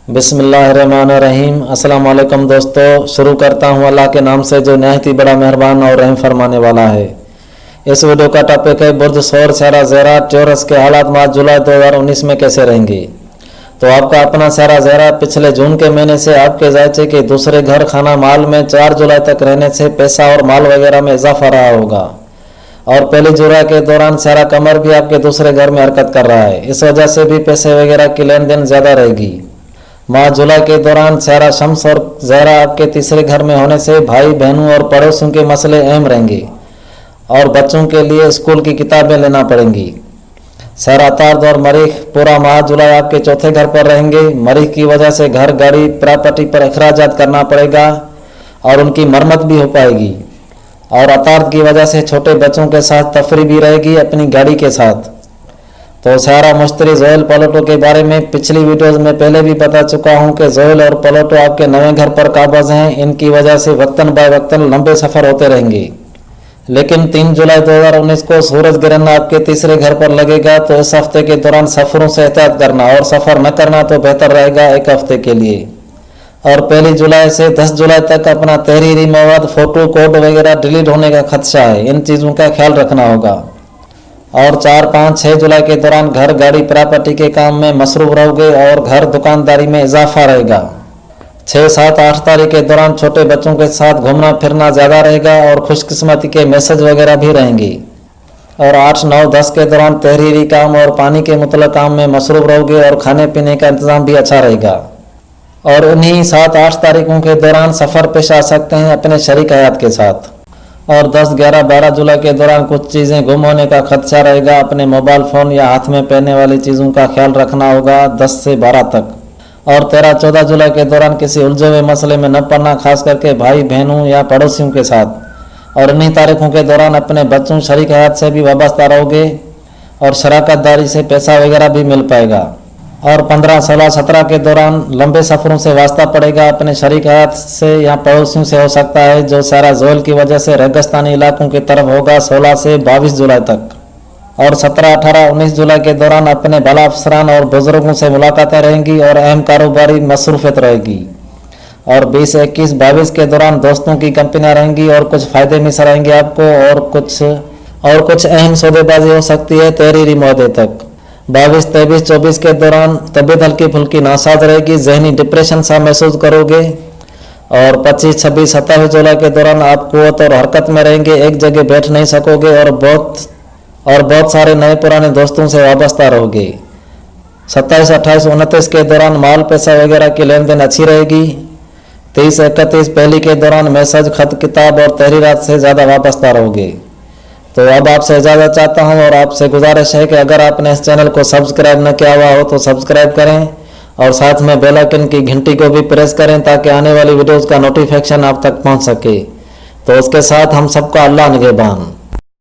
बिस्मिल्लाहिर्रहमानिर्रहीम। अस्सलाम वालेकुम दोस्तों, शुरू करता हूँ अल्लाह के नाम से जो नहायत ही बड़ा मेहरबान और रहम फरमाने वाला है। इस वीडियो का टॉपिक है बुर्ज सौर शहरा ज़ेरा टोरस के हालात मार्च जुलाई 2019 में कैसे रहेंगे। तो आपका अपना शहरा ज़ेरा पिछले जून के महीने से आपके जायचे के दूसरे घर खाना माल में 4 जुलाई तक रहने से पैसा और माल वगैरह में इजाफा रहा होगा, और पहली जुलाई के दौरान शहरा कमर भी आपके दूसरे घर में हरकत कर रहा है। इस वजह से भी पैसे वगैरह की लेन देन ज़्यादा रहेगी। माह जुलाई के दौरान शहरा शम्स और ज़हरा आपके तीसरे घर में होने से भाई बहनों और पड़ोसियों के मसले अहम रहेंगे, और बच्चों के लिए स्कूल की किताबें लेना पड़ेंगी। शहरा तार्द और मरीख पूरा माह जुलाई आपके चौथे घर पर रहेंगे। मरीख की वजह से घर, गाड़ी, प्रॉपर्टी पर अखराजात करना पड़ेगा और उनकी मरम्मत भी हो पाएगी, और अतार्द की वजह से छोटे बच्चों के साथ तफरी भी रहेगी अपनी गाड़ी के साथ। तो शहरा मुश्तरी जोएल पलोटो के बारे में पिछली वीडियोस में पहले भी बता चुका हूं कि जोएल और पलोटो आपके नए घर पर काबज हैं। इनकी वजह से वक्तन बाय वक्तन लंबे सफ़र होते रहेंगे, लेकिन 3 जुलाई 2019 को सूरज ग्रहण आपके तीसरे घर पर लगेगा। तो इस हफ्ते के दौरान सफ़रों से एहतियात करना, और सफ़र न करना तो बेहतर रहेगा एक हफ्ते के लिए। और 1 जुलाई से 10 जुलाई तक अपना तहरीरी मवाद, फ़ोटो, कोड वगैरह डिलीट होने का खदशा है, इन चीज़ों का ख्याल रखना होगा। और 4, 5, 6 जुलाई के दौरान घर, गाड़ी, प्रॉपर्टी के काम में मसरूफ रहोगे और घर, दुकानदारी में इजाफा रहेगा। 6, 7, 8 तारीख के दौरान छोटे बच्चों के साथ घूमना फिरना ज़्यादा रहेगा और खुशकिस्मती के मैसेज वगैरह भी रहेंगे। और 8, 9, 10 के दौरान तहरीरी काम और पानी के मुतल्लिक़ काम में मसरूफ रहोगे और खाने पीने का इंतज़ाम भी अच्छा रहेगा। और उन्हीं 7, 8 तारीखों के दौरान सफ़र पेश आ सकते हैं अपने शरीक हयात के साथ। और 10, 11, 12 जुलाई के दौरान कुछ चीज़ें गुम होने का खदशा रहेगा। अपने मोबाइल फ़ोन या हाथ में पहनने वाली चीज़ों का ख्याल रखना होगा 10 से 12 तक। और 13, 14 जुलाई के दौरान किसी उलझे हुए मसले में न पड़ना, खास करके भाई बहनों या पड़ोसियों के साथ। और इन्हीं तारीखों के दौरान अपने बच्चों, शरीक हयात से भी वाबस्ता रहोगे और शराकतदारी से पैसा वगैरह भी मिल पाएगा। और 15, 16, 17 के दौरान लंबे सफ़रों से वास्ता पड़ेगा अपने शरीक हयात से या पड़ोसियों से हो सकता है, जो शहरा जोएल की वजह से रेगिस्तानी इलाकों की तरफ होगा 16 से 22 जुलाई तक। और 17, 18, 19 जुलाई के दौरान अपने भला अफसरान और बुजुर्गों से मुलाकातें रहेंगी और अहम कारोबारी मसरूफियत रहेगी। और 20, 21, 22 के दौरान दोस्तों की कंपनियाँ रहेंगी और कुछ फ़ायदे मिल रहेंगे आपको, और कुछ अहम सौदेबाजी हो सकती है तहरीरी मुआहदे तक। 22, 23, 24 के दौरान तबीयत हल्की फुल्की नासाज रहेगी, जहनी डिप्रेशन सा महसूस करोगे। और 25, 26, 27 जुलाई के दौरान आप कुव्वत और हरकत में रहेंगे, एक जगह बैठ नहीं सकोगे और बहुत सारे नए पुराने दोस्तों से वाबस्ता रहोगे। 27, 28, 29 के दौरान माल पैसा वगैरह की लेन देन अच्छी रहेगी। 30, 31 पहली के दौरान मैसेज, खत, किताब और तहरीरात से ज़्यादा वाबस्ता रहोगे। तो अब आपसे इजाज़त चाहता हूं और आपसे गुजारिश है कि अगर आपने इस चैनल को सब्सक्राइब न किया हुआ हो तो सब्सक्राइब करें और साथ में बेल आइकन की घंटी को भी प्रेस करें ताकि आने वाली वीडियोस का नोटिफिकेशन आप तक पहुंच सके। तो उसके साथ हम सबका अल्लाह निगहबान।